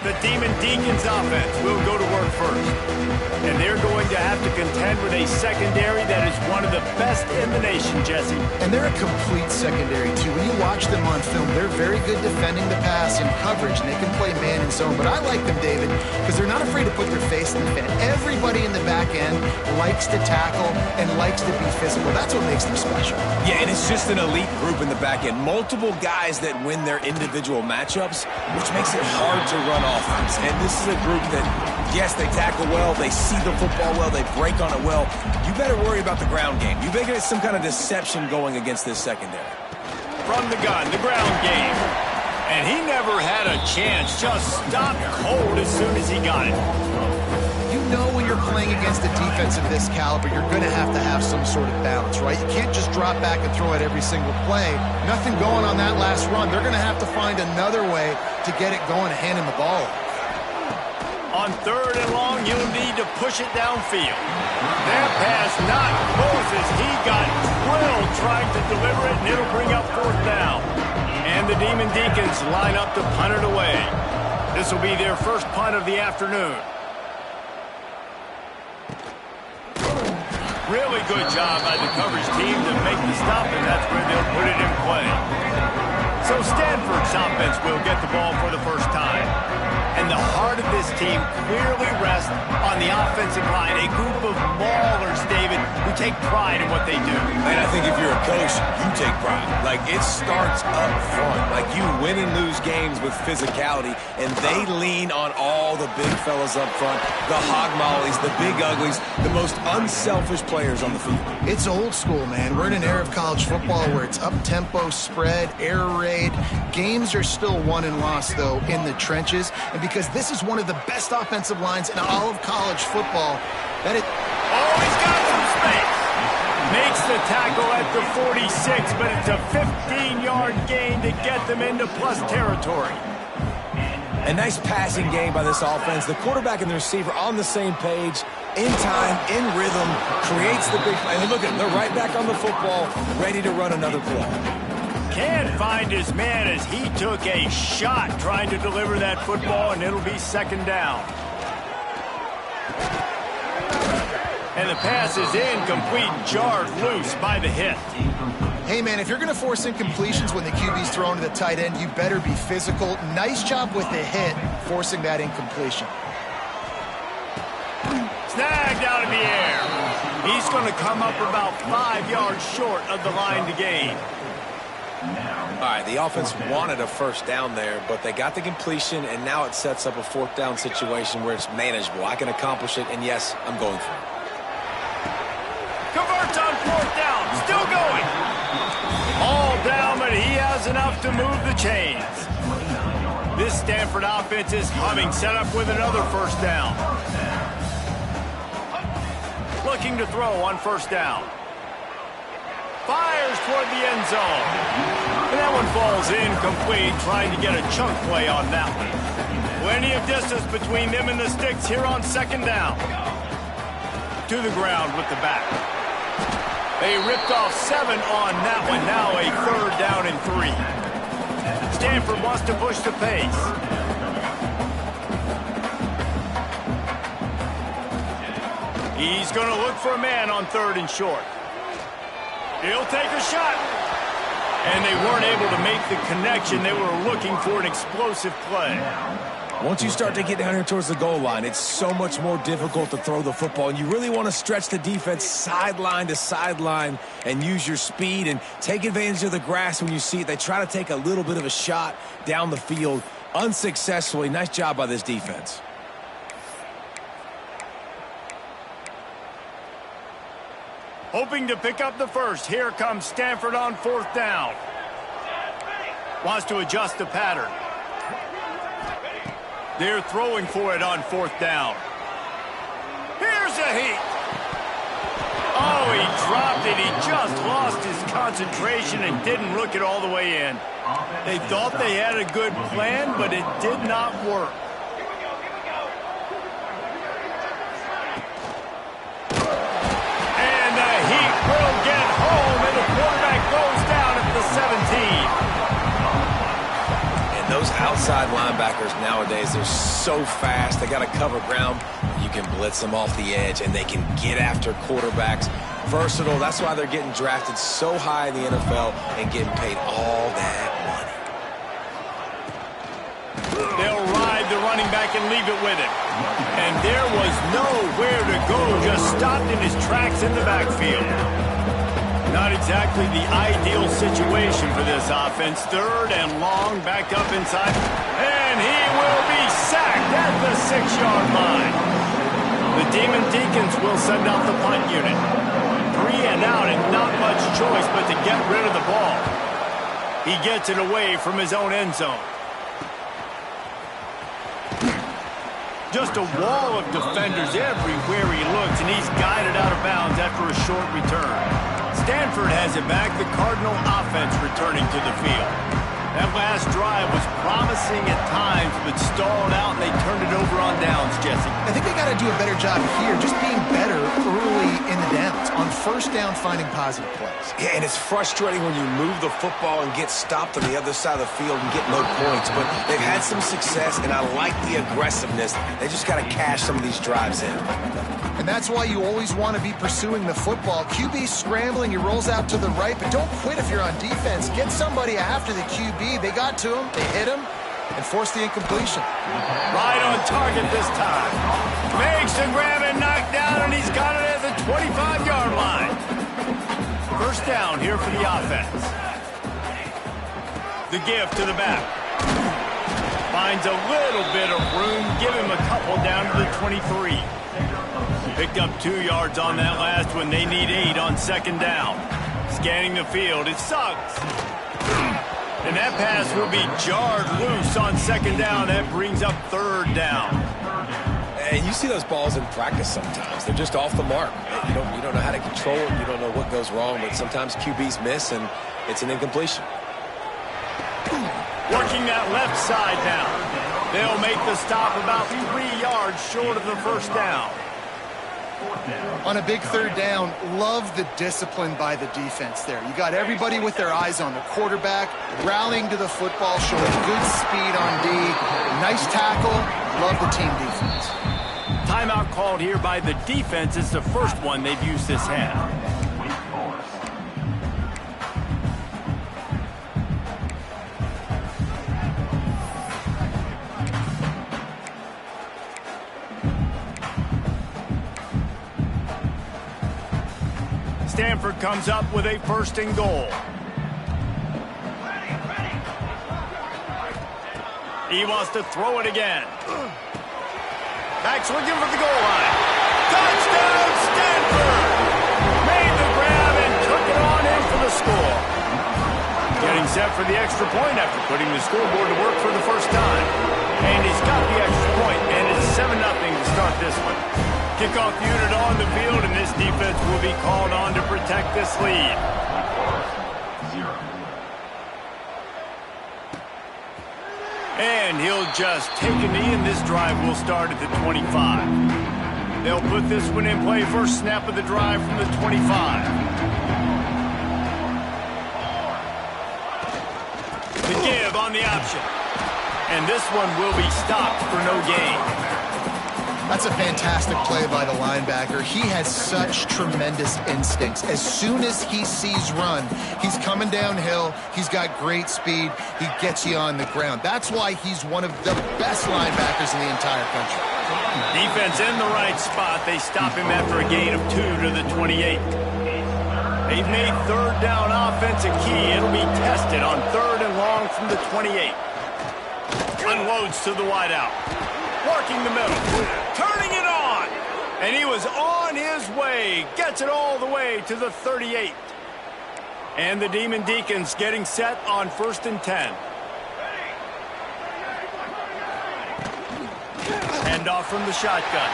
The Demon Deacons offense will go to work first. And they're going to have to contend with a secondary that is one of the best in the nation, Jesse. And they're a complete secondary, too. When you watch them on film, they're very good defending the pass and coverage, and they can play man and zone. But I like them, David, because they're not afraid to put their face in the fan. Everybody in the back end likes to tackle and likes to be physical. That's what makes them special. Yeah, and it's just an elite group in the back end. Multiple guys that win their individual matchups, which makes it hard to run offense. And this is a group that, yes, they tackle well, they see the football well, they break on it well. You better worry about the ground game. You better get some kind of deception going against this secondary. From the gun, the ground game. And he never had a chance. Just stopped cold as soon as he got it. You know when you're playing against a defense of this caliber, you're going to have some sort of balance, right? You can't just drop back and throw it every single play. Nothing going on that last run. They're going to have to find another way to get it going and hand him the ball. On 3rd and long, you'll need to push it downfield. That pass not close as he got drilled trying to deliver it, and it'll bring up 4th down. And the Demon Deacons line up to punt it away. This will be their first punt of the afternoon. Really good job by the coverage team to make the stop, and that's where they'll put it in play. So Stanford's offense will get the ball for the first time. And the heart of this team clearly rests on the offensive line, a group of maulers, David, who take pride in what they do. And I think if you're a coach, you take pride. Like, it starts up front. Like, you win and lose games with physicality, and they lean on all the big fellas up front, the hog mollies, the big uglies, the most unselfish players on the field. It's old school, man. We're in an era of college football where it's up-tempo, spread, air raid. Games are still won and lost, though, in the trenches. And because this is one of the best offensive lines in all of college football, that it... Oh, he's got some space. Makes the tackle at the 46, but it's a 15-yard gain to get them into plus territory. A nice passing game by this offense. The quarterback and the receiver on the same page, in time, in rhythm, creates the big play. And look at them, they're right back on the football, ready to run another play. Can't find his man as he took a shot trying to deliver that football, and it'll be 2nd down. And the pass is incomplete, jarred loose by the hit. Hey, man, if you're going to force incompletions when the QB's thrown to the tight end, you better be physical. Nice job with the hit, forcing that incompletion. Snagged out of the air. He's going to come up about 5 yards short of the line to gain. All right, the offense wanted a 1st down there, but they got the completion, and now it sets up a 4th down situation where it's manageable. I can accomplish it, and yes, I'm going for it. Converts on 4th down, still going. All down, but he has enough to move the chains. This Stanford offense is humming, set up with another 1st down. Looking to throw on 1st down. Fires toward the end zone. And that one falls incomplete, trying to get a chunk play on that one. Plenty of distance between them and the sticks here on 2nd down. To the ground with the back. They ripped off 7 on that one. Now a 3rd down and 3. Stanford wants to push the pace. He's going to look for a man on 3rd and short. He'll take a shot. And they weren't able to make the connection. They were looking for an explosive play. Once you start to get down here towards the goal line, it's so much more difficult to throw the football. And you really want to stretch the defense sideline to sideline and use your speed and take advantage of the grass when you see it. They try to take a little bit of a shot down the field unsuccessfully. Nice job by this defense. Hoping to pick up the 1st. Here comes Stanford on 4th down. Wants to adjust the pattern. They're throwing for it on 4th down. Here's a heat. Oh, he dropped it. He just lost his concentration and didn't look it all the way in. They thought they had a good plan, but it did not work. Will get home, and the quarterback goes down at the 17. And those outside linebackers nowadays, they're so fast. They got to cover ground. You can blitz them off the edge, and they can get after quarterbacks. Versatile. That's why they're getting drafted so high in the NFL and getting paid all that money. They'll ride the running back and leave it with him. And there was nowhere to go, just stopped in his tracks in the backfield. Not exactly the ideal situation for this offense. 3rd and long, back up inside. And he will be sacked at the 6-yard line. The Demon Deacons will send out the punt unit. 3 and out and not much choice but to get rid of the ball. He gets it away from his own end zone. Just a wall of defenders everywhere he looks, and he's guided out of bounds after a short return. Stanford has it back, the Cardinal offense returning to the field. That last drive was promising at times, but stalled out, and they turned it over on downs, Jesse. I think they got to do a better job here, just being better early in the downs, on first down finding positive plays. Yeah, and it's frustrating when you move the football and get stopped on the other side of the field and get no points, but they've had some success, and I like the aggressiveness. They just got to cash some of these drives in. And that's why you always want to be pursuing the football. QB scrambling, he rolls out to the right, but don't quit if you're on defense. Get somebody after the QB. They got to him, they hit him, and forced the incompletion. Right on target this time. Makes the grab and knocked down, and he's got it at the 25-yard line. First down here for the offense. The give to the back. Finds a little bit of room. Give him a couple down to the 23. Picked up 2 yards on that last one. They need 8 on 2nd down. Scanning the field. It sucks. And that pass will be jarred loose on 2nd down. That brings up 3rd down. And you see those balls in practice sometimes. They're just off the mark. You don't know how to control it. You don't know what goes wrong. But sometimes QBs miss, and it's an incompletion. Working that left side now. They'll make the stop about 3 yards short of the first down. On a big 3rd down, love the discipline by the defense there. You got everybody with their eyes on the quarterback, rallying to the football, showing good speed on D. Nice tackle. Love the team defense. Timeout called here by the defense. It's the first one they've used this half. Stanford comes up with a 1st and goal. He wants to throw it again. Back swinging for the goal line. Touchdown, Stanford! Made the grab and took it on in for the score. Getting set for the extra point after putting the scoreboard to work for the first time. And he's got the extra point, and it's 7-0 to start this one. Kickoff unit on the field, and this defense will be called on to protect this lead. And he'll just take a knee, and this drive will start at the 25. They'll put this one in play. First snap of the drive from the 25. The give on the option. And this one will be stopped for no gain. That's a fantastic play by the linebacker. He has such tremendous instincts. As soon as he sees run, he's coming downhill. He's got great speed. He gets you on the ground. That's why he's one of the best linebackers in the entire country. Defense in the right spot. They stop him after a gain of 2 to the 28. They've made 3rd down offense a key. It'll be tested on 3rd and long from the 28. Unloads to the wideout. Working the middle, turning it on, and he was on his way, gets it all the way to the 38. And the Demon Deacons getting set on 1st and 10. Handoff from the shotgun.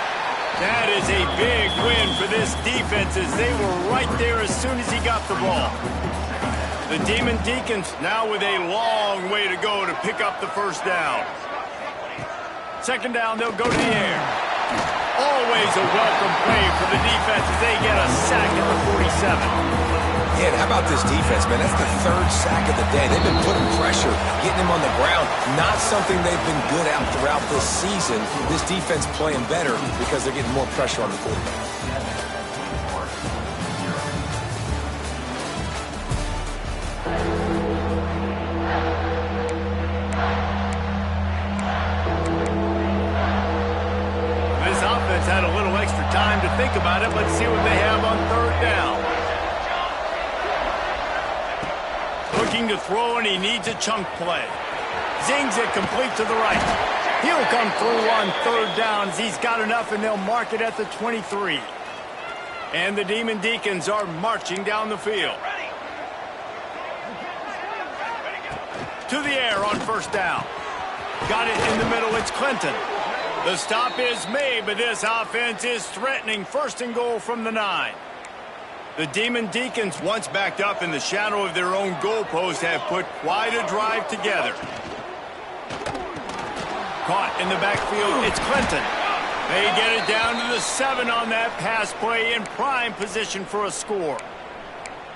That is a big win for this defense as they were right there as soon as he got the ball. The Demon Deacons now with a long way to go to pick up the first down. 2nd down, they'll go to the air. Always a welcome play for the defense as they get a sack at the 47. Yeah, and how about this defense, man? That's the third sack of the day. They've been putting pressure, getting him on the ground. Not something they've been good at throughout this season. This defense playing better because they're getting more pressure on the quarterback. This offense had a little extra time to think about it. Let's see what they have on third down. Looking to throw, and he needs a chunk play. Zings it complete to the right. He'll come through on third downs. He's got enough, and they'll mark it at the 23. And the Demon Deacons are marching down the field. To the air on first down. Got it in the middle. It's Clinton. The stop is made, but this offense is threatening. First and goal from the 9. The Demon Deacons, once backed up in the shadow of their own goalpost, have put quite a drive together. Caught in the backfield, it's Clinton. They get it down to the 7 on that pass play, in prime position for a score.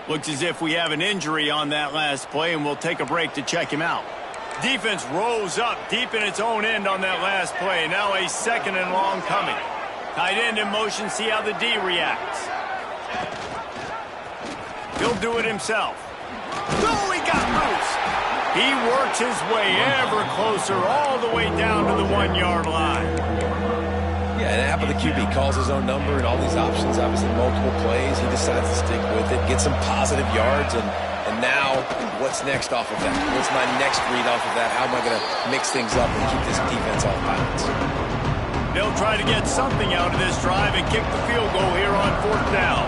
Looks as if we have an injury on that last play, and we'll take a break to check him out. Defense rose up deep in its own end on that last play. Now a second and long coming. Tight end in motion, see how the D reacts. He'll do it himself. Oh, he got loose. He works his way ever closer all the way down to the 1-yard line. Yeah, and half of the QB calls his own number and all these options, obviously multiple plays. He decides to stick with it, get some positive yards, and now what's next off of that? What's my next read off of that? How am I going to mix things up and keep this defense off balance? They'll try to get something out of this drive and kick the field goal here on fourth down.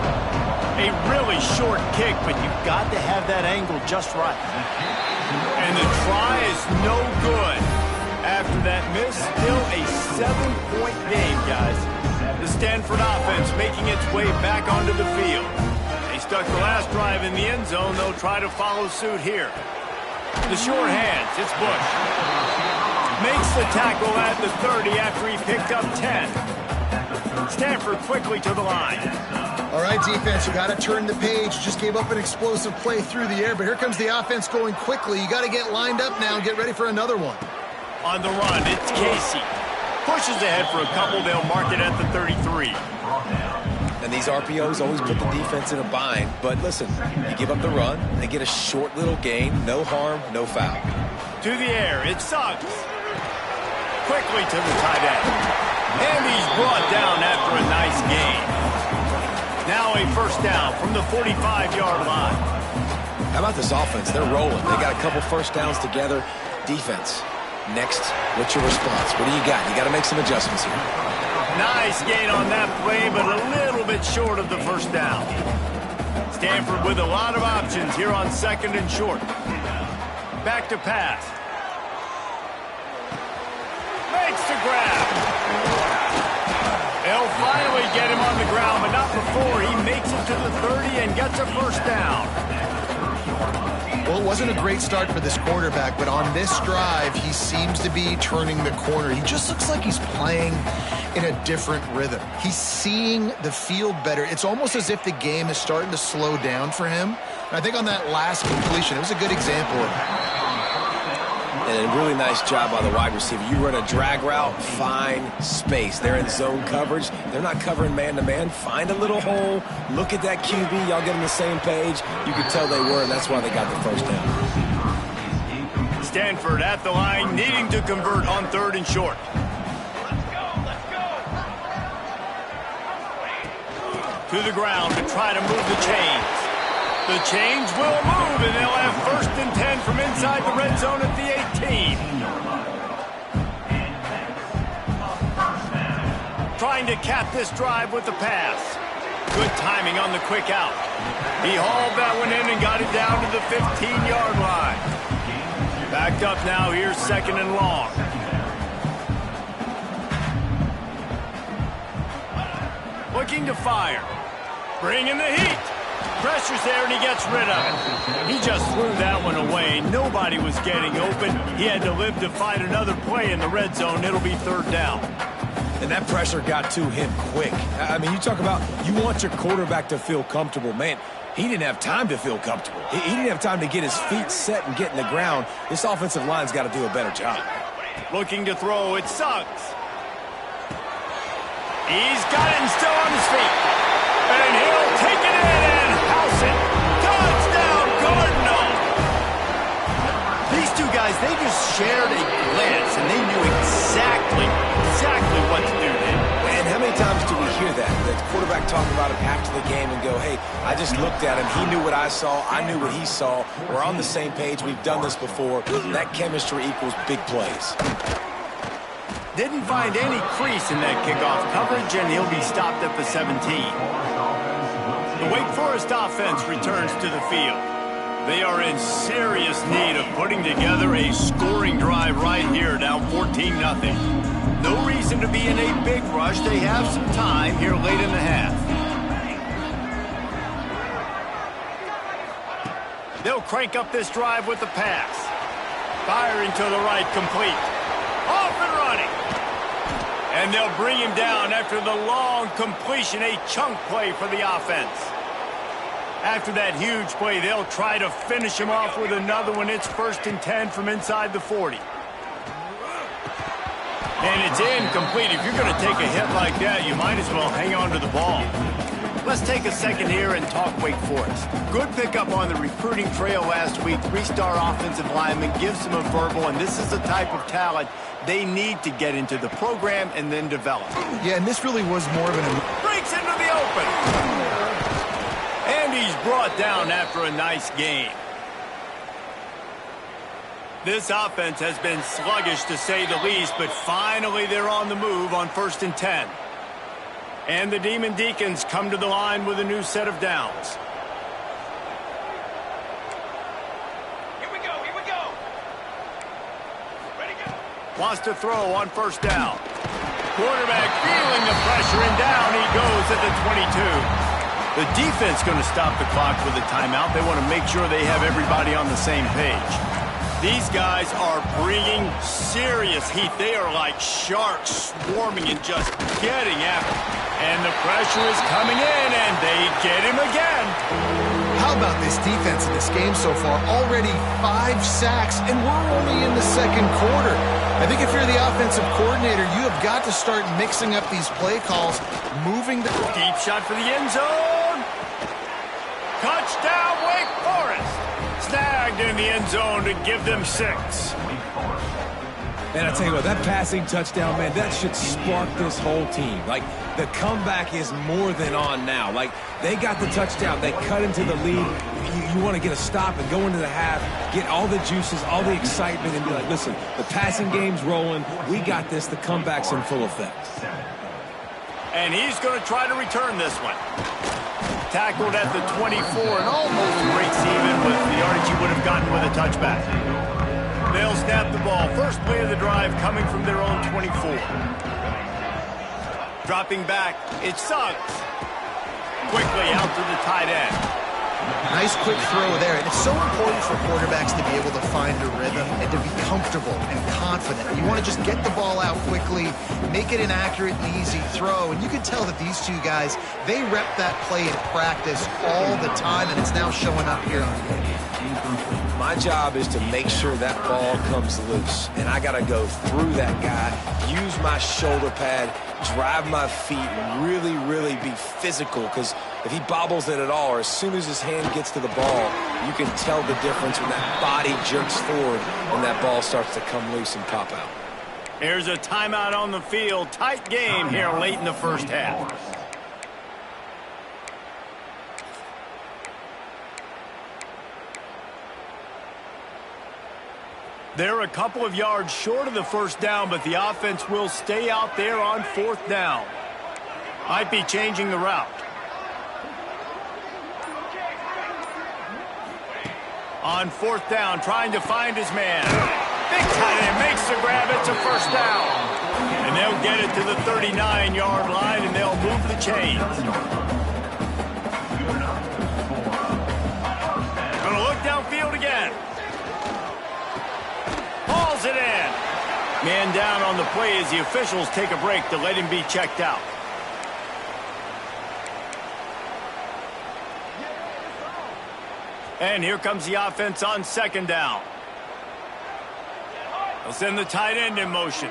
A really short kick, but you've got to have that angle just right. And the try is no good. After that miss, still a 7-point game, guys. The Stanford offense making its way back onto the field. They stuck the last drive in the end zone. They'll try to follow suit here. The short hands, it's Bush. Makes the tackle at the 30 after he picked up 10. Stanford quickly to the line. All right, defense, you got to turn the page. Just gave up an explosive play through the air, but here comes the offense going quickly. You got to get lined up now and get ready for another one. On the run, it's Casey. Pushes ahead for a couple. They'll mark it at the 33. And these RPOs always put the defense in a bind. But listen, you give up the run, they get a short little gain. No harm, no foul. To the air, it's Suggs. Quickly to the tight end. And he's brought down after a nice gain. Now a first down from the 45-yard line. How about this offense? They're rolling. They got a couple first downs together. Defense, next, what's your response? What do you got? You got to make some adjustments here. Nice gain on that play, but a little bit short of the first down. Stanford with a lot of options here on second and short. Back to pass. Makes the grab. They'll finally get him on the ground, but not before he makes it to the 30 and gets a first down. Well, it wasn't a great start for this quarterback, but on this drive, he seems to be turning the corner. He just looks like he's playing in a different rhythm. He's seeing the field better. It's almost as if the game is starting to slow down for him. And I think on that last completion, it was a good example of it. And a really nice job by the wide receiver. You run a drag route, find space. They're in zone coverage. They're not covering man-to-man. Find a little hole. Look at that QB. Y'all get on the same page. You could tell they were, and that's why they got the first down. Stanford at the line, needing to convert on third and short. To the ground to try to move the chains. The chains will move, and they'll have first and 10 from inside the red zone at the 18. Trying to cap this drive with the pass. Good timing on the quick out. He hauled that one in and got it down to the 15-yard line. Backed up now, here's second and long. Looking to fire. Bringing the heat. Pressure's there, and he gets rid of it. He just threw that one away. Nobody was getting open. He had to live to fight another play in the red zone. It'll be third down. And that pressure got to him quick. I mean, you talk about you want your quarterback to feel comfortable. Man, He didn't have time to feel comfortable. He didn't have time to get his feet set and get in the ground. This offensive line's got to do a better job. Looking to throw, it sucks. He's got it and still on his feet. And he'll take it in and house it. Touchdown, Cardinal! These two guys, they just shared a glance, and they knew exactly what to do there. And how many times do we hear that? The quarterback talk about him after the game and go, hey, I just looked at him. He knew what I saw. I knew what he saw. We're on the same page. We've done this before. That chemistry equals big plays. Didn't find any crease in that kickoff coverage, and he'll be stopped at the 17. The Wake Forest offense returns to the field. They are in serious need of putting together a scoring drive right here, down 14-0. No reason to be in a big rush. They have some time here late in the half. They'll crank up this drive with the pass. Firing to the right, complete. Off and running. And they'll bring him down after the long completion, a chunk play for the offense. After that huge play, they'll try to finish him off with another one. It's 1st and 10 from inside the 40. And it's incomplete. If you're going to take a hit like that, you might as well hang on to the ball. Let's take a second here and talk Wake Forest. Good pickup on the recruiting trail last week. 3-star offensive lineman gives them a verbal, and this is the type of talent they need to get into the program and then develop. Yeah, and this really was more of an... Breaks into the open. And he's brought down after a nice game. This offense has been sluggish to say the least, but finally they're on the move on 1st and 10. And the Demon Deacons come to the line with a new set of downs. Here we go. Ready, go. Wants to throw on 1st down. Quarterback feeling the pressure, and down he goes at the 22. The defense going to stop the clock with a timeout. They want to make sure they have everybody on the same page. These guys are bringing serious heat. They are like sharks swarming and just getting after it. And the pressure is coming in, and they get him again. How about this defense in this game so far? Already 5 sacks, and we're only in the 2nd quarter. I think if you're the offensive coordinator, you have got to start mixing up these play calls, moving the... Deep shot for the end zone. Touchdown, Wake Forest. Snagged in the end zone to give them 6. And I tell you what, that passing touchdown, man, that should spark this whole team. Like, the comeback is more than on now. Like, they got the touchdown. They cut into the lead. You want to get a stop and go into the half, get all the juices, all the excitement, and be like, listen, the passing game's rolling. We got this. The comeback's in full effect. And he's going to try to return this one. Tackled at the 24 and almost breaks even with the yardage he would have gotten with a touchback. They'll snap the ball. First play of the drive coming from their own 24. Dropping back. It sucks. Quickly out to the tight end. Nice quick throw there. And it's so important for quarterbacks to be able to find a rhythm and to be comfortable and confident. You want to just get the ball out quickly, make it an accurate and easy throw. And you can tell that these two guys, they rep that play in practice all the time, and it's now showing up here on the game. My job is to make sure that ball comes loose, and I got to go through that guy, use my shoulder pad, drive my feet, and really be physical, because if he bobbles it at all, or as soon as his hand gets to the ball, you can tell the difference when that body jerks forward and that ball starts to come loose and pop out. Here's a timeout on the field. Tight game here late in the 1st half. They're a couple of yards short of the 1st down, but the offense will stay out there on 4th down. Might be changing the route. On 4th down, trying to find his man. Big tight end makes the grab. It's a 1st down. And they'll get it to the 39-yard line, and they'll move the chains. Gonna look downfield again. Hauls it in. Man down on the play as the officials take a break to let him be checked out. And here comes the offense on second down. They'll send the tight end in motion.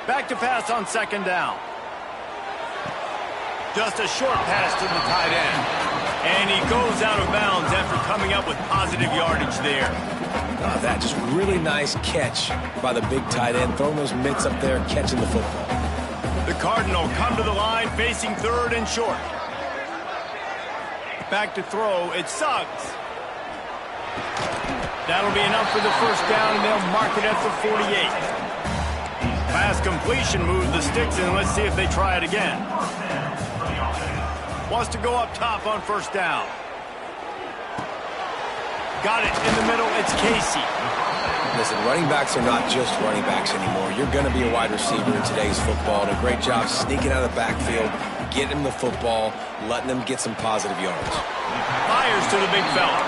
Back to pass on second down. Just a short pass to the tight end. And he goes out of bounds after coming up with positive yardage there. That just really nice catch by the big tight end, throwing those mitts up there, catching the football. The Cardinal come to the line facing third and short. Back to throw, it's Suggs. That'll be enough for the first down, and they'll mark it at the 48. Pass completion moves the sticks, and let's see if they try it again. Wants to go up top on first down. Got it in the middle, it's Casey. Listen, running backs are not just running backs anymore. You're going to be a wide receiver in today's football. And a great job sneaking out of the backfield, getting him the football, letting them get some positive yards. Fires to the big fella.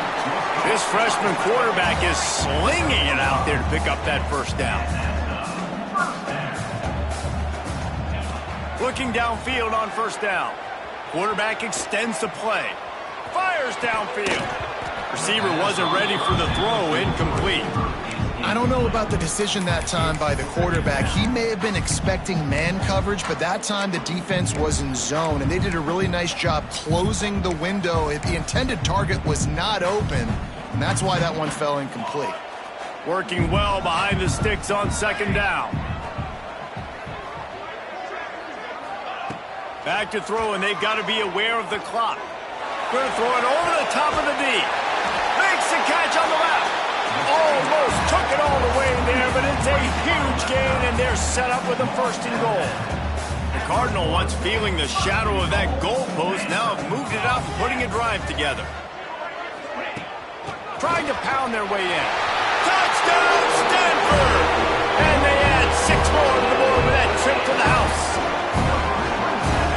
This freshman quarterback is slinging it out there to pick up that first down. Looking downfield on first down. Quarterback extends the play. Fires downfield. Receiver wasn't ready for the throw, incomplete. I don't know about the decision that time by the quarterback. He may have been expecting man coverage, but that time the defense was in zone, and they did a really nice job closing the window. If the intended target was not open, and that's why that one fell incomplete. Working well behind the sticks on second down. Back to throw, and they've got to be aware of the clock. Going to throw it over the top of the knee. Makes the catch on the left. Almost took it all the way there, but it's a huge gain, and they're set up with a first and goal. The Cardinal, once feeling the shadow of that goalpost, now have moved it out and putting a drive together. Trying to pound their way in. Touchdown, Stanford! And they add 6 more to the board with that trip to the house.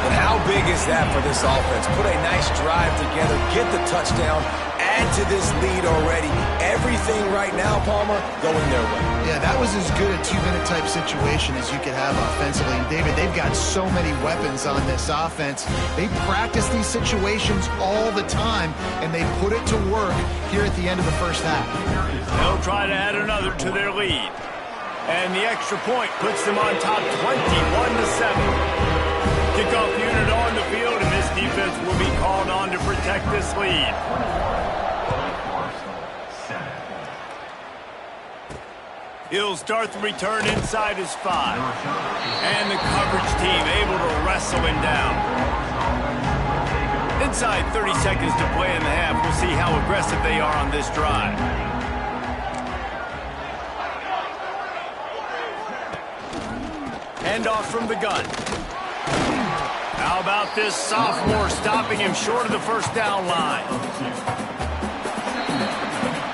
And how big is that for this offense? Put a nice drive together, get the touchdown, add to this lead already. Everything right now, Palmer, going their way. Yeah, that was as good a 2-minute type situation as you could have offensively. And David, they've got so many weapons on this offense. They practice these situations all the time, and they put it to work here at the end of the first half. They'll try to add another to their lead. And the extra point puts them on top 21-7. Kickoff unit on the field, and this defense will be called on to protect this lead. He'll start the return inside his 5. And the coverage team able to wrestle him down. Inside 30 seconds to play in the half. We'll see how aggressive they are on this drive. Handoff from the gun. How about this sophomore stopping him short of the first down line?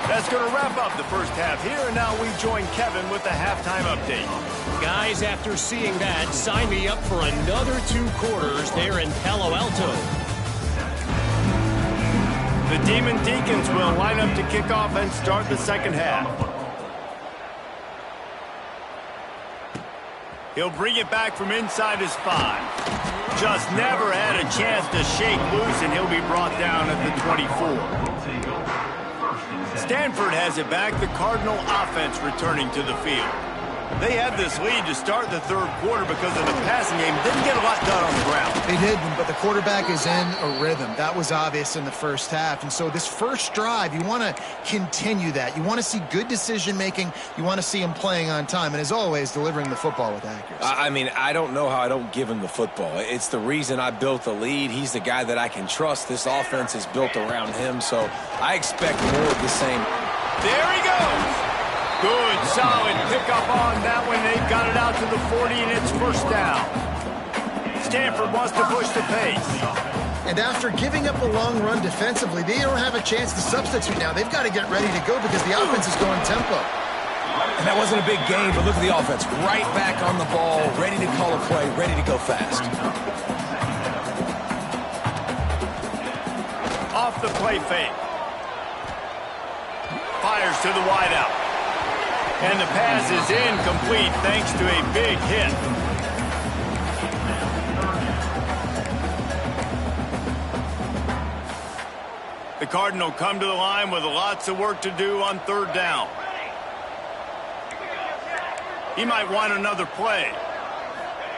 That's going to wrap up the first half here, and now we join Kevin with the halftime update. Guys, after seeing that, sign me up for another 2 quarters there in Palo Alto. The Demon Deacons will line up to kick off and start the second half. He'll bring it back from inside his 5. Just never had a chance to shake loose, and he'll be brought down at the 24. Stanford has it back, the Cardinal offense returning to the field. They had this lead to start the third quarter because of the passing game. Didn't get a lot done on the ground. They did, but the quarterback is in a rhythm. That was obvious in the first half. And so this first drive, you want to continue that. You want to see good decision-making. You want to see him playing on time. And as always, delivering the football with accuracy. I mean, I don't know how I don't give him the football. It's the reason I built the lead. He's the guy that I can trust. This offense is built around him, so I expect more of the same. There he goes. Good, solid pickup on that one. They've got it out to the 40, and it's first down. Stanford wants to push the pace. And after giving up a long run defensively, they don't have a chance to substitute now. They've got to get ready to go because the offense is going tempo. And that wasn't a big gain, but look at the offense. Right back on the ball, ready to call a play, ready to go fast. Off the play fake. Fires to the wideout. And the pass is incomplete thanks to a big hit. Cardinal come to the line with lots of work to do on third down. He might want another play.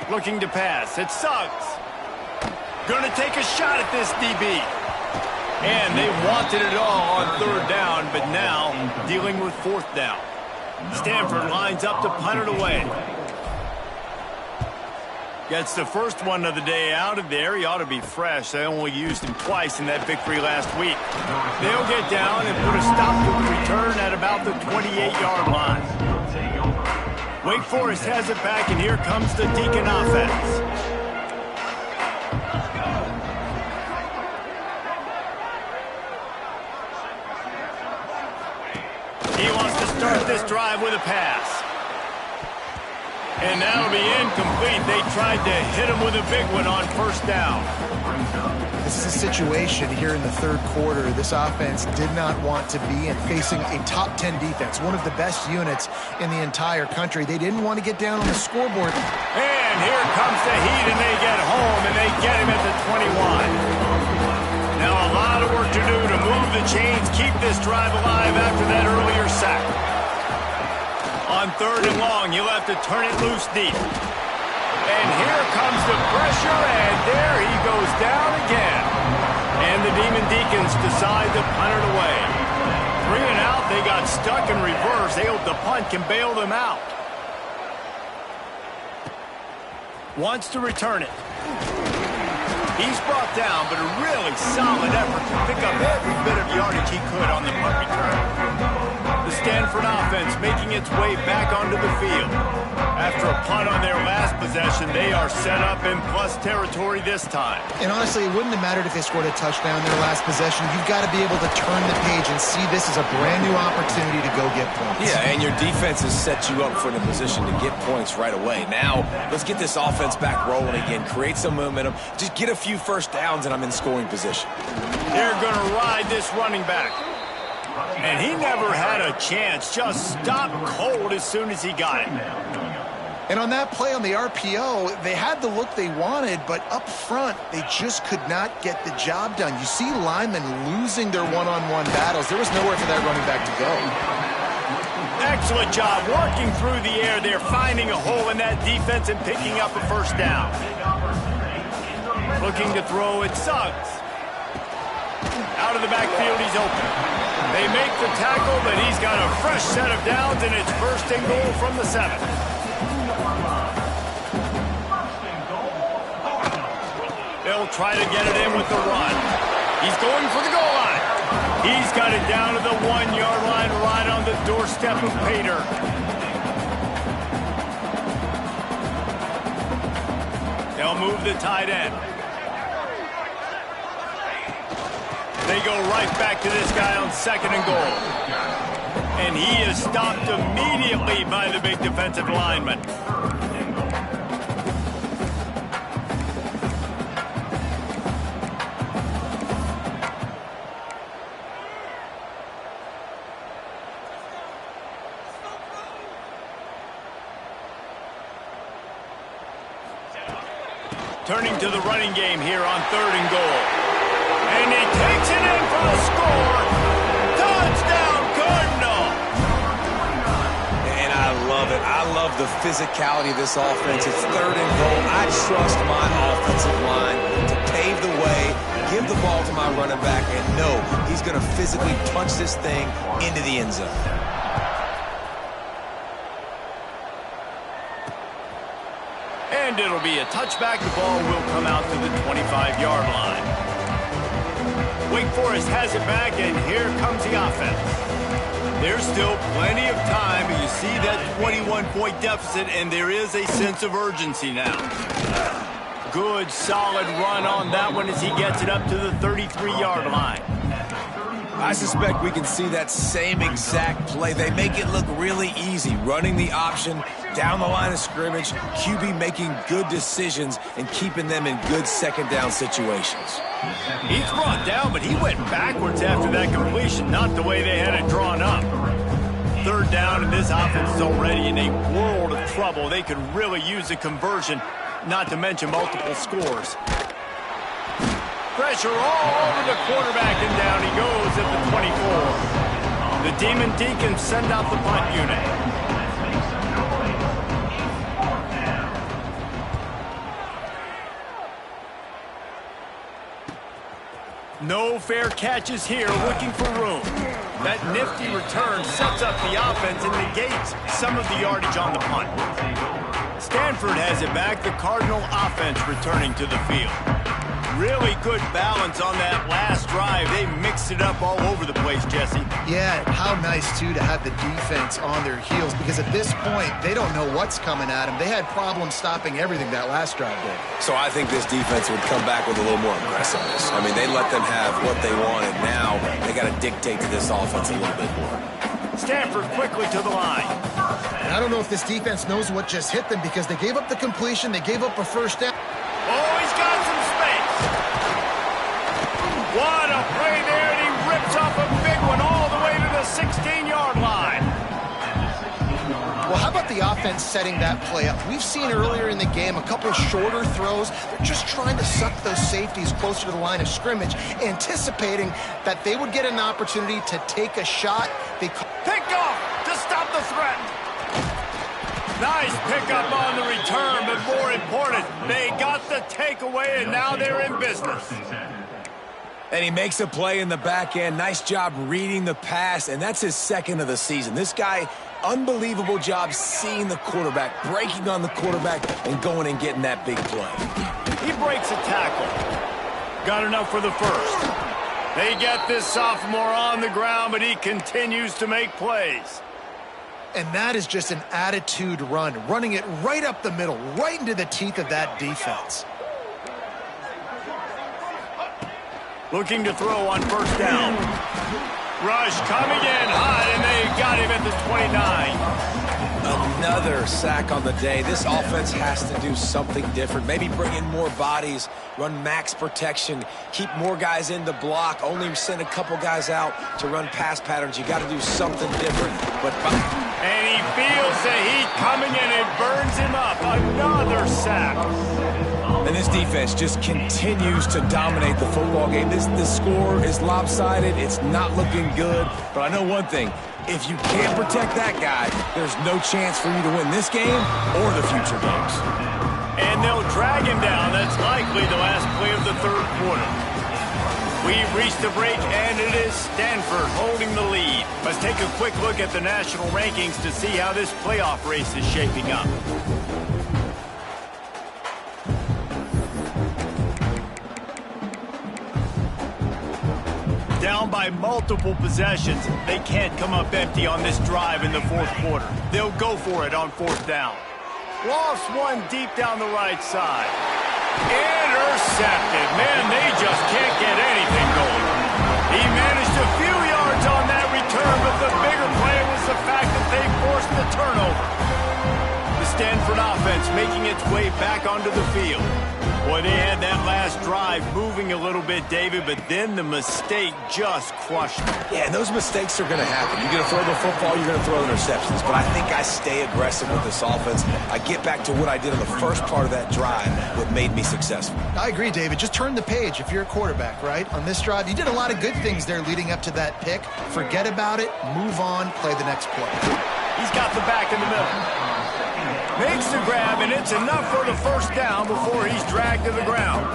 Looking to pass. It sucks. Going to take a shot at this DB. And they wanted it all on third down, but now dealing with fourth down. Stanford lines up to punt it away. Gets the first one of the day out of there. He ought to be fresh. They only used him twice in that victory last week. They'll get down and put a stop to the return at about the 28-yard line. Wake Forest has it back, and here comes the Deacon offense. He wants to start this drive with a pass. And that'll be incomplete. They tried to hit him with a big one on first down. This is a situation here in the third quarter this offense did not want to be in, facing a top 10 defense, one of the best units in the entire country. They didn't want to get down on the scoreboard. And here comes the heat, and they get home, and they get him at the 21. Now a lot of work to do to move the chains, keep this drive alive after that earlier sack. On third and long, you'll have to turn it loose deep. And here comes the pressure, and there he goes down again. And the Demon Deacons decide to punt it away. 3 and out, they got stuck in reverse. They hope the punt can bail them out. Wants to return it. He's brought down, but a really solid effort to pick up every bit of yardage he could on the punt return. The Stanford offense making its way back onto the field. After a punt on their last possession, they are set up in plus territory this time. And honestly, it wouldn't have mattered if they scored a touchdown in their last possession. You've got to be able to turn the page and see this as a brand new opportunity to go get points. Yeah, and your defense has set you up for the position to get points right away. Now, let's get this offense back rolling again, create some momentum, just get a few first downs, and I'm in scoring position. They're going to ride this running back. And he never had a chance, just stopped cold as soon as he got it. And on that play on the RPO, they had the look they wanted, but up front, they just could not get the job done. You see linemen losing their one-on-one battles. There was nowhere for that running back to go. Excellent job working through the air. They're finding a hole in that defense and picking up a first down. Looking to throw, it sucks. Out of the backfield, he's open. They make the tackle, but he's got a fresh set of downs, and it's first and goal from the 7. They'll try to get it in with the run. He's going for the goal line. He's got it down to the 1-yard line, right on the doorstep of Pater. They'll move the tight end. They go right back to this guy on 2nd and goal. And he is stopped immediately by the big defensive lineman. Turning to the running game here on 3rd and goal. And he takes it in for the score. Touchdown, Cardinal. And I love it. I love the physicality of this offense. It's 3rd and goal. I trust my offensive line to pave the way, give the ball to my running back, and know he's going to physically punch this thing into the end zone. And it'll be a touchback. The ball will come out to the 25-yard line. Wake Forest has it back, and here comes the offense. There's still plenty of time, but you see that 21-point deficit, and there is a sense of urgency now. Good, solid run on that one as he gets it up to the 33-yard line. I suspect we can see that same exact play. They make it look really easy, running the option down the line of scrimmage, QB making good decisions and keeping them in good 2nd down situations. He's brought down, but he went backwards after that completion, not the way they had it drawn up. 3rd down, and this offense is already in a world of trouble. They could really use a conversion, not to mention multiple scores. Pressure all over the quarterback, and down he goes at the 24. The Demon Deacons send out the punt unit. No fair catches here, looking for room. That nifty return sets up the offense and negates some of the yardage on the punt. Stanford has it back, the Cardinal offense returning to the field. Really good balance on that last drive. They mixed it up all over the place, Jesse. Yeah, how nice, too, to have the defense on their heels, because at this point, they don't know what's coming at them. They had problems stopping everything that last drive did. So I think this defense would come back with a little more aggressiveness. I mean, they let them have what they wanted. Now they got to dictate to this offense a little bit more. Stanford quickly to the line. And I don't know if this defense knows what just hit them, because they gave up the completion, they gave up a first down. Oh, he's got some space. What a play there, and he rips off a big one all the way to the 16-yard line. Well, how about the offense setting that play up? We've seen earlier in the game a couple of shorter throws. They're just trying to suck those safeties closer to the line of scrimmage, anticipating that they would get an opportunity to take a shot. Pick off to stop the threat. Nice pickup on the return, but more important, they got the takeaway, and now they're in business. And he makes a play in the back end. Nice job reading the pass, and that's his second of the season. This guy, unbelievable job seeing the quarterback, breaking on the quarterback, and going and getting that big play. He breaks a tackle. Got enough for the first. They get this sophomore on the ground, but he continues to make plays. And that is just an attitude run, running it right up the middle, right into the teeth of that defense. Looking to throw on first down. Rush coming in hot, and they got him at the 29. Another sack on the day. This offense has to do something different. Maybe bring in more bodies, run max protection, keep more guys in the block, only send a couple guys out to run pass patterns. You got to do something different. And he feels the heat coming in. It burns him up. Another sack. And this defense just continues to dominate the football game. This score is lopsided. It's not looking good. But I know one thing. If you can't protect that guy, there's no chance for you to win this game or the future games. And they'll drag him down. That's likely the last play of the third quarter. We've reached the break, and it is Stanford holding the lead. Let's take a quick look at the national rankings to see how this playoff race is shaping up. Down by multiple possessions, they can't come up empty on this drive in the fourth quarter. They'll go for it on fourth down. Lost one deep down the right side. Intercepted. Man, they just can't get anything going. He managed a few yards on that return, but the bigger play was the fact that they forced the turnover. The Stanford offense making its way back onto the field. Boy, they had that last drive moving a little bit, David, but then the mistake just crushed them. Yeah, and those mistakes are going to happen. You're going to throw the football, you're going to throw interceptions. But I think I stay aggressive with this offense. I get back to what I did on the first part of that drive, what made me successful. I agree, David. Just turn the page if you're a quarterback, right? On this drive, you did a lot of good things there leading up to that pick. Forget about it, move on, play the next play. He's got the back in the middle. Makes the grab, and it's enough for the first down before he's dragged to the ground.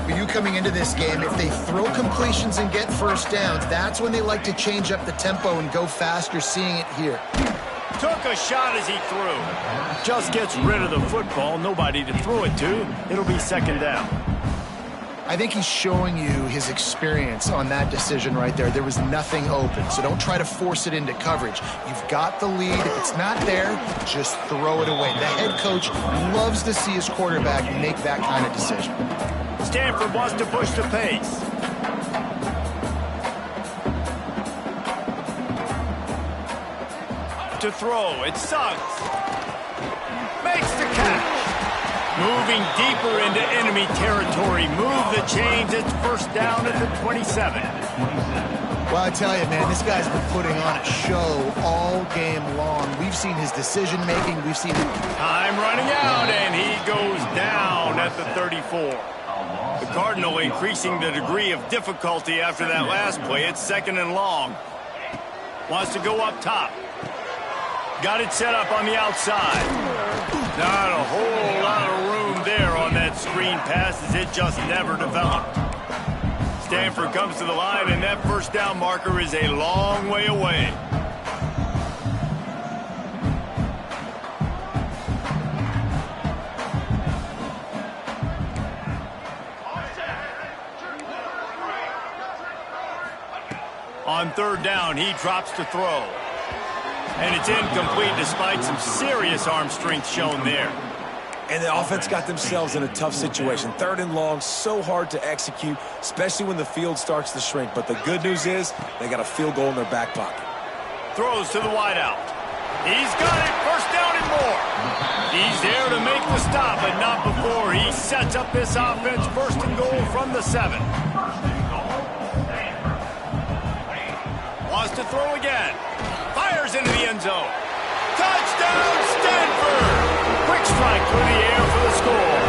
For you coming into this game, if they throw completions and get first downs, that's when they like to change up the tempo and go faster, seeing it here. Took a shot as he threw. Just gets rid of the football, nobody to throw it to. It'll be second down. I think he's showing you his experience on that decision right there. There was nothing open, so don't try to force it into coverage. You've got the lead. If it's not there, just throw it away. The head coach loves to see his quarterback make that kind of decision. Stanford wants to push the pace. To throw, it's Suggs. Makes the catch. Moving deeper into enemy territory. Move the chains. It's first down at the 27. Well, I tell you, man, this guy's been putting on a show all game long. We've seen his decision-making. We've seen it. Time running out, and he goes down at the 34. The Cardinal increasing the degree of difficulty after that last play. It's 2nd and long. Wants to go up top. Got it set up on the outside. Not a whole lot of room there on that screen pass as it just never developed. Stanford comes to the line, and that first down marker is a long way away. On 3rd down, he drops to throw. And it's incomplete despite some serious arm strength shown there. And the offense got themselves in a tough situation. 3rd and long, so hard to execute, especially when the field starts to shrink. But the good news is they got a field goal in their back pocket. Throws to the wideout. He's got it. 1st down and more. He's there to make the stop, but not before he sets up this offense. 1st and goal from the 7. Wants to throw again. Fires into the end zone. Touchdown, Stanford! Quick strike through the air for the score.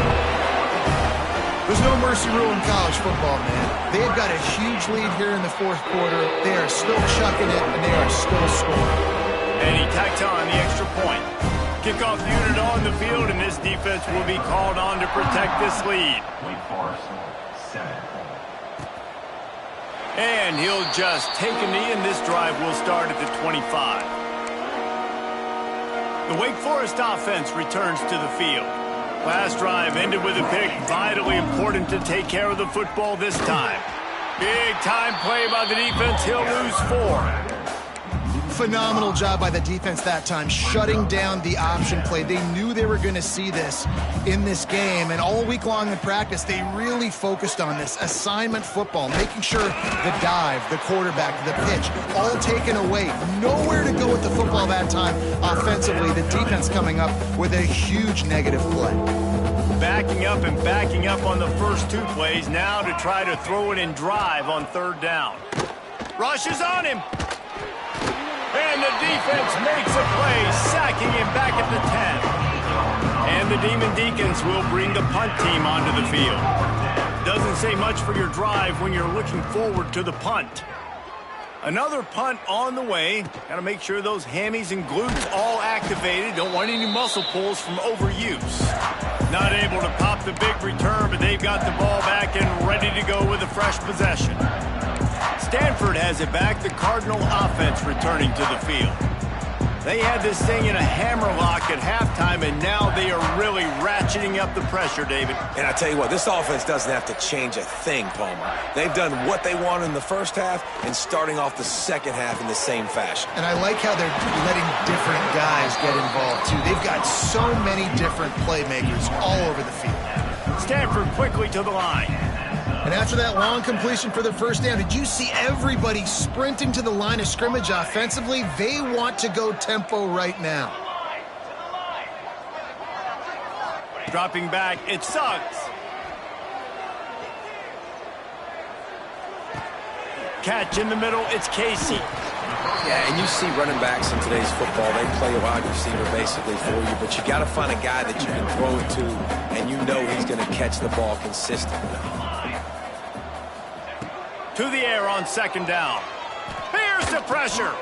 There's no mercy rule in college football, man. They've got a huge lead here in the 4th quarter. They are still chucking it, and they are still scoring. And he tacks on the extra point. Kickoff unit on the field, and this defense will be called on to protect this lead. And he'll just take a knee, and this drive will start at the 25. The Wake Forest offense returns to the field. Last drive ended with a pick. Vitally important to take care of the football this time. Big time play by the defense. He'll lose 4. Phenomenal job by the defense that time, shutting down the option play. They knew they were going to see this in this game, and all week long in practice, they really focused on this assignment football, making sure the dive, the quarterback, the pitch, all taken away. Nowhere to go with the football that time offensively. The defense coming up with a huge negative play. Backing up and backing up on the first 2 plays, now to try to throw it and drive on 3rd down. Rushes on him. And the defense makes a play, sacking him back at the 10. And the Demon Deacons will bring the punt team onto the field. Doesn't say much for your drive when you're looking forward to the punt. Another punt on the way. Got to make sure those hammies and glutes all activated. Don't want any muscle pulls from overuse. Not able to pop the big return, but they've got the ball back and ready to go with a fresh possession. Stanford has it back. The Cardinal offense returning to the field. They had this thing in a hammerlock at halftime, and now they are really ratcheting up the pressure, David. And I tell you what, this offense doesn't have to change a thing, Palmer. They've done what they wanted in the first half and starting off the second half in the same fashion. And I like how they're letting different guys get involved, too. They've got so many different playmakers all over the field. Stanford quickly to the line. And after that long completion for the 1st down, did you see everybody sprinting to the line of scrimmage offensively? They want to go tempo right now. Dropping back, it's Suggs. Catch in the middle, it's Casey. Yeah, and you see running backs in today's football, they play a wide receiver basically for you, but you got to find a guy that you can throw it to, and you know he's going to catch the ball consistently. To the air on 2nd down. Here's the pressure.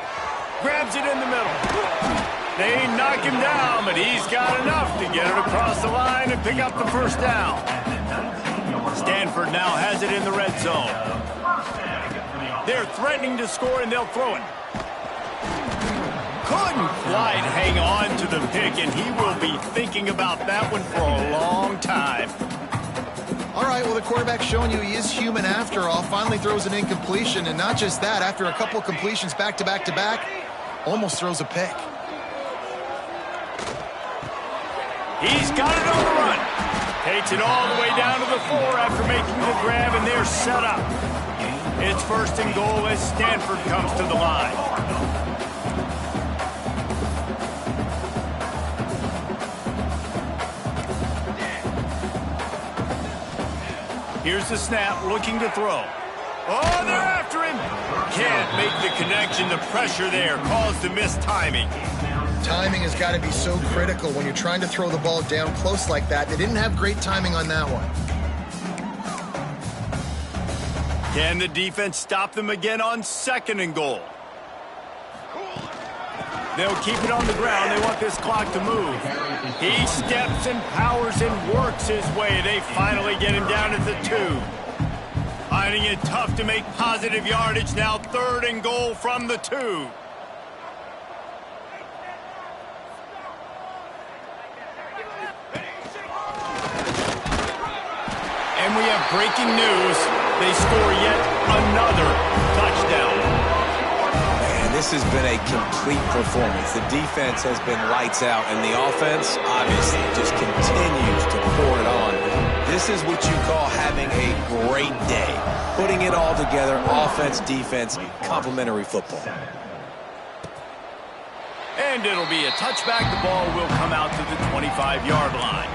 Grabs it in the middle. They knock him down, but he's got enough to get it across the line and pick up the 1st down. Stanford now has it in the red zone. They're threatening to score, and they'll throw it. Couldn't quite hang on to the pick, and he will be thinking about that one for a long time. All right, well, the quarterback's showing you he is human after all. Finally throws an incompletion, and not just that, after a couple completions back-to-back-to-back, almost throws a pick. He's got it on the run. Takes it all the way down to the 4 after making the grab, and they're set up. It's 1st and goal as Stanford comes to the line. Here's the snap, looking to throw. Oh, they're after him. Can't make the connection. The pressure there caused the missed timing. Timing has got to be so critical when you're trying to throw the ball down close like that. They didn't have great timing on that one. Can the defense stop them again on 2nd and goal? They'll keep it on the ground. They want this clock to move. He steps and powers and works his way. They finally get him down at the 2. Finding it tough to make positive yardage. Now 3rd and goal from the 2. And we have breaking news. They score yet another touchdown. This has been a complete performance. The defense has been lights out, and the offense, obviously, just continues to pour it on. This is what you call having a great day. Putting it all together, offense, defense, complementary football. And it'll be a touchback. The ball will come out to the 25-yard line.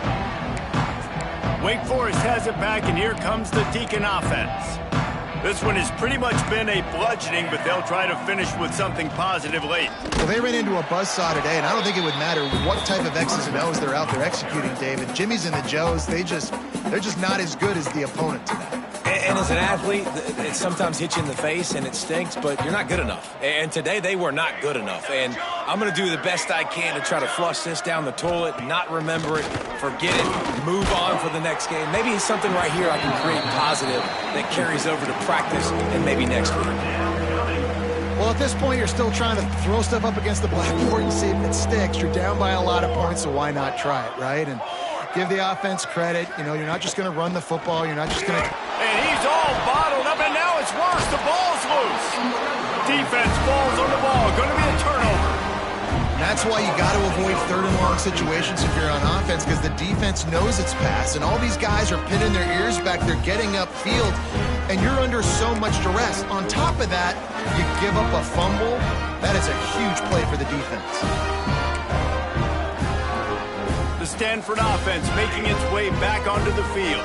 Wake Forest has it back, and here comes the Deacon offense. This one has pretty much been a bludgeoning, but they'll try to finish with something positive late. Well, they ran into a buzzsaw today, and I don't think it would matter what type of X's and O's they're out there executing, David. Jimmy's and the Joes, they're just not as good as the opponent today. And as an athlete, it sometimes hits you in the face and it stinks, but you're not good enough. And today they were not good enough. And I'm going to do the best I can to try to flush this down the toilet, not remember it, forget it, move on for the next game. Maybe it's something right here I can create positive that carries over to practice and maybe next week. Well, at this point, you're still trying to throw stuff up against the blackboard and see if it sticks. You're down by a lot of points, so why not try it, right? And give the offense credit. You know, you're not just going to run the football. You're not just going to... And he's all bottled up, and now it's worse. The ball's loose. Defense falls on the ball. Going to be a turnover. That's why you got to avoid 3rd and long situations if you're on offense, because the defense knows it's pass. And all these guys are pinning their ears back. They're getting upfield, and you're under so much duress. On top of that, you give up a fumble. That is a huge play for the defense. The Stanford offense making its way back onto the field.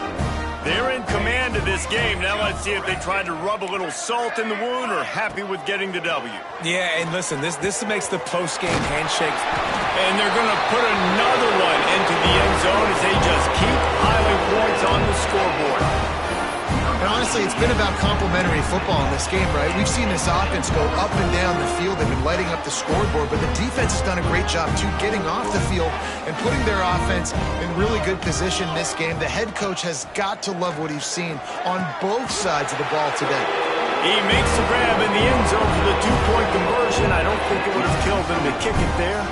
They're in command of this game. Now let's see if they try to rub a little salt in the wound or happy with getting the W. Yeah, and listen, this makes the post-game handshake. And they're going to put another one into the end zone as they just keep piling points on the scoreboard. And honestly, it's been about complementary football in this game, right? We've seen this offense go up and down the field. They've been lighting up the scoreboard, but the defense has done a great job, too, getting off the field and putting their offense in really good position in this game. The head coach has got to love what he's seen on both sides of the ball today. He makes the grab in the end zone for the 2-point conversion. I don't think it would have killed him to kick it there.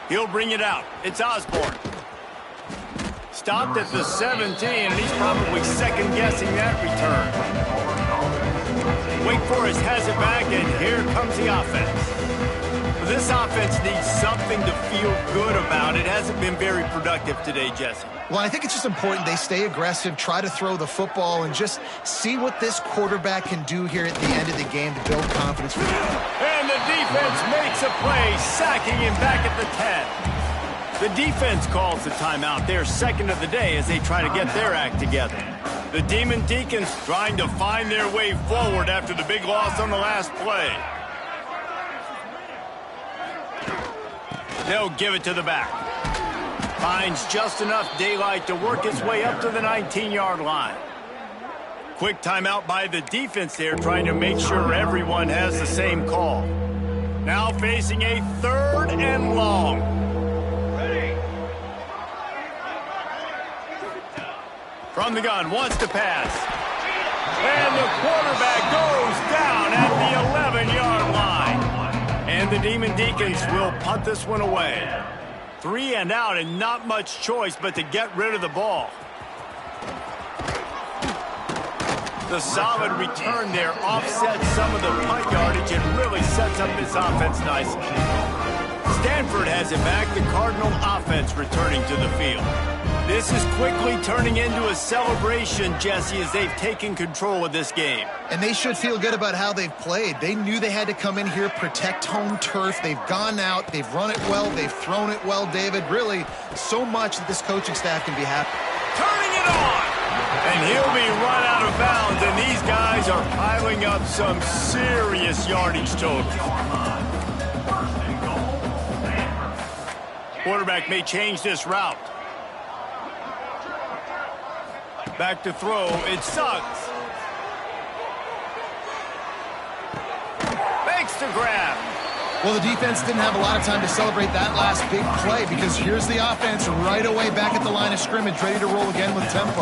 He'll bring it out. It's Osborne. Stopped at the 17, and he's probably second-guessing that return. Wake Forest has it back, and here comes the offense. This offense needs something to feel good about. It hasn't been very productive today, Jesse. Well, I think it's just important they stay aggressive, try to throw the football, and just see what this quarterback can do here at the end of the game to build confidence for them. And the defense makes a play, sacking him back at the 10. The defense calls the timeout. They're second of the day as they try to get their act together. The Demon Deacons trying to find their way forward after the big loss on the last play. They'll give it to the back. Finds just enough daylight to work his way up to the 19-yard line. Quick timeout by the defense there, trying to make sure everyone has the same call. Now facing a 3rd and long. Ready. From the gun, wants to pass. And the quarterback goes down at the 11-yard line. And the Demon Deacons will punt this one away. 3 and out, and not much choice but to get rid of the ball. The solid return there offsets some of the punt yardage and really sets up this offense nicely. Stanford has it back, the Cardinal offense returning to the field. This is quickly turning into a celebration, Jesse, as they've taken control of this game. And they should feel good about how they've played. They knew they had to come in here, protect home turf. They've gone out, they've run it well, they've thrown it well, David. Really, so much that this coaching staff can be happy. Turning it on! And he'll be run out of bounds, and these guys are piling up some serious yardage totals. Quarterback may change this route. Back to throw. It sucks. Makes the grab. Well, the defense didn't have a lot of time to celebrate that last big play because here's the offense right away back at the line of scrimmage, ready to roll again with tempo.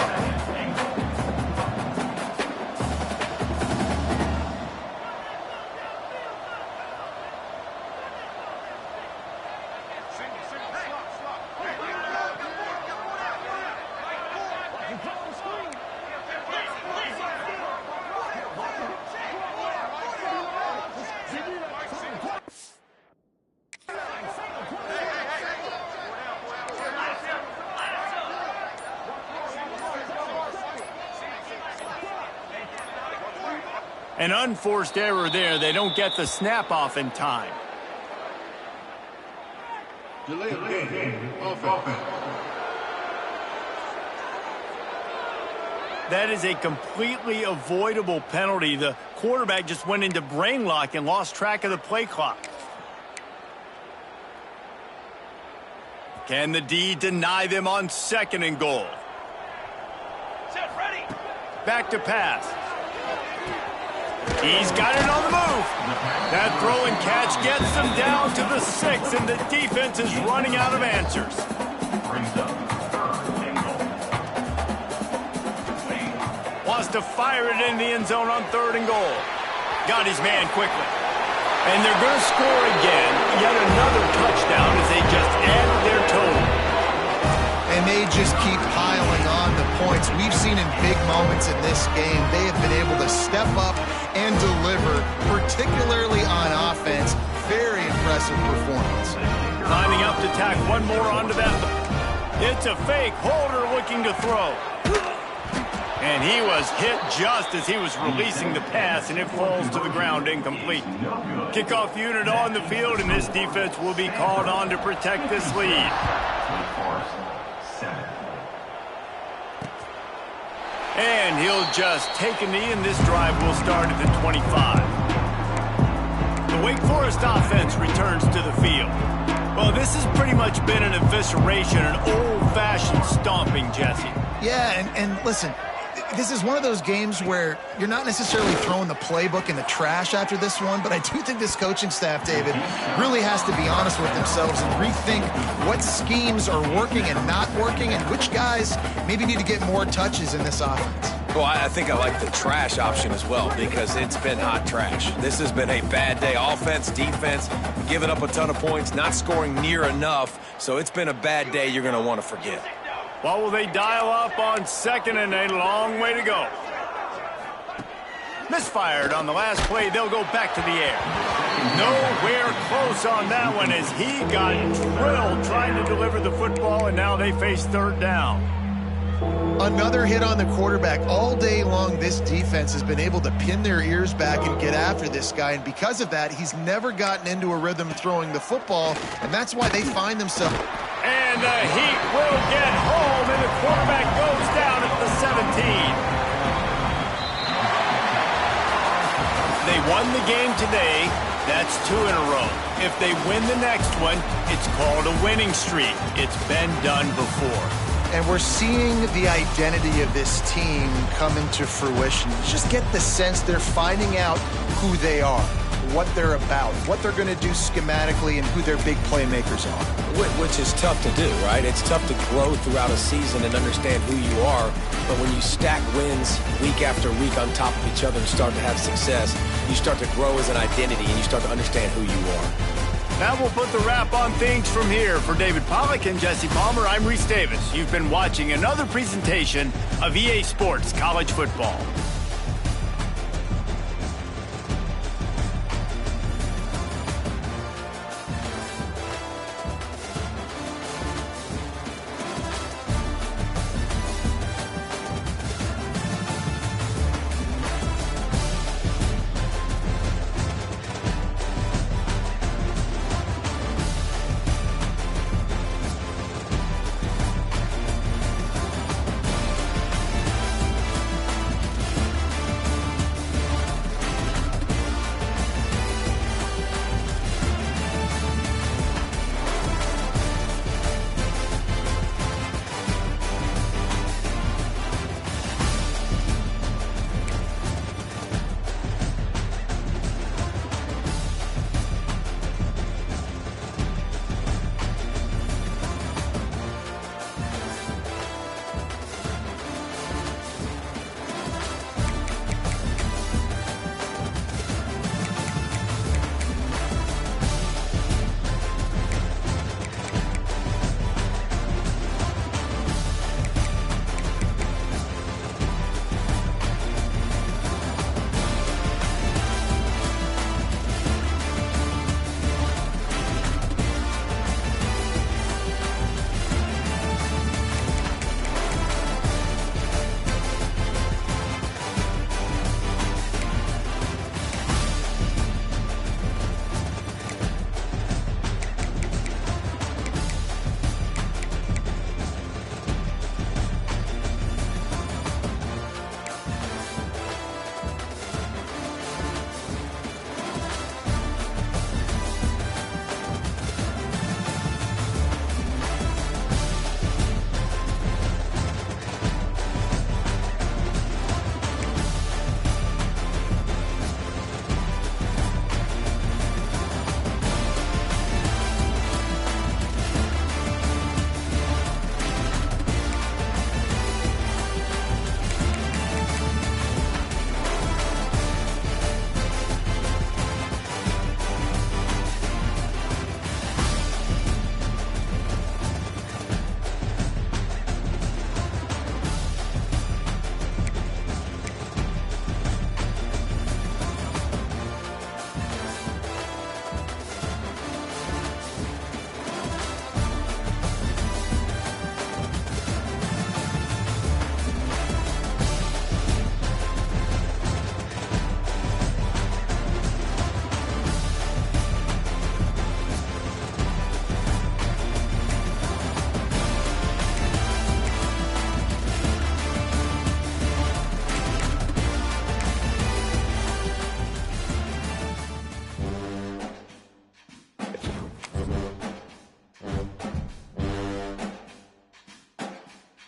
An unforced error there. They don't get the snap off in time. Delay of game. Offense. That is a completely avoidable penalty. The quarterback just went into brain lock and lost track of the play clock. Can the D deny them on 2nd and goal? Set, ready. Back to pass. He's got it on the move. That throw and catch gets them down to the 6, and the defense is running out of answers. Wants to fire it in the end zone on 3rd and goal. Got his man quickly. And they're going to score again. Yet another touchdown as they just added their total. And they just keep piling on the points. We've seen in big moments in this game, they have been able to step up and deliver, particularly on offense. Very impressive performance. Lining up to tack one more onto that. It's a fake. Holder looking to throw. And he was hit just as he was releasing the pass, and it falls to the ground incomplete. Kickoff unit on the field, and this defense will be called on to protect this lead. And he'll just take a knee, and this drive will start at the 25. The Wake Forest offense returns to the field. Well, this has pretty much been an evisceration, an old-fashioned stomping, Jesse. Yeah, and listen, this is one of those games where you're not necessarily throwing the playbook in the trash after this one, but I do think this coaching staff, David, really has to be honest with themselves and rethink what schemes are working and not working and which guys maybe need to get more touches in this offense. Well, I think I like the trash option as well because it's been hot trash. This has been a bad day. Offense, defense, giving up a ton of points, not scoring near enough. So it's been a bad day you're going to want to forget. What will they dial up on 2nd and a long way to go? Misfired on the last play. They'll go back to the air. Nowhere close on that one as he got drilled trying to deliver the football, and now they face 3rd down. Another hit on the quarterback. All day long, this defense has been able to pin their ears back and get after this guy, and because of that, he's never gotten into a rhythm throwing the football, and that's why they find themselves. And the Heat will get home, and the quarterback goes down at the 17. They won the game today. That's 2 in a row. If they win the next one, it's called a winning streak. It's been done before. And we're seeing the identity of this team come into fruition. You just get the sense they're finding out who they are, what they're about, what they're going to do schematically, and who their big playmakers are. Which is tough to do, right? It's tough to grow throughout a season and understand who you are. But when you stack wins week after week on top of each other and start to have success, you start to grow as an identity and you start to understand who you are. Now we'll put the wrap on things from here. For David Pollack and Jesse Palmer, I'm Reese Davis. You've been watching another presentation of EA Sports College Football.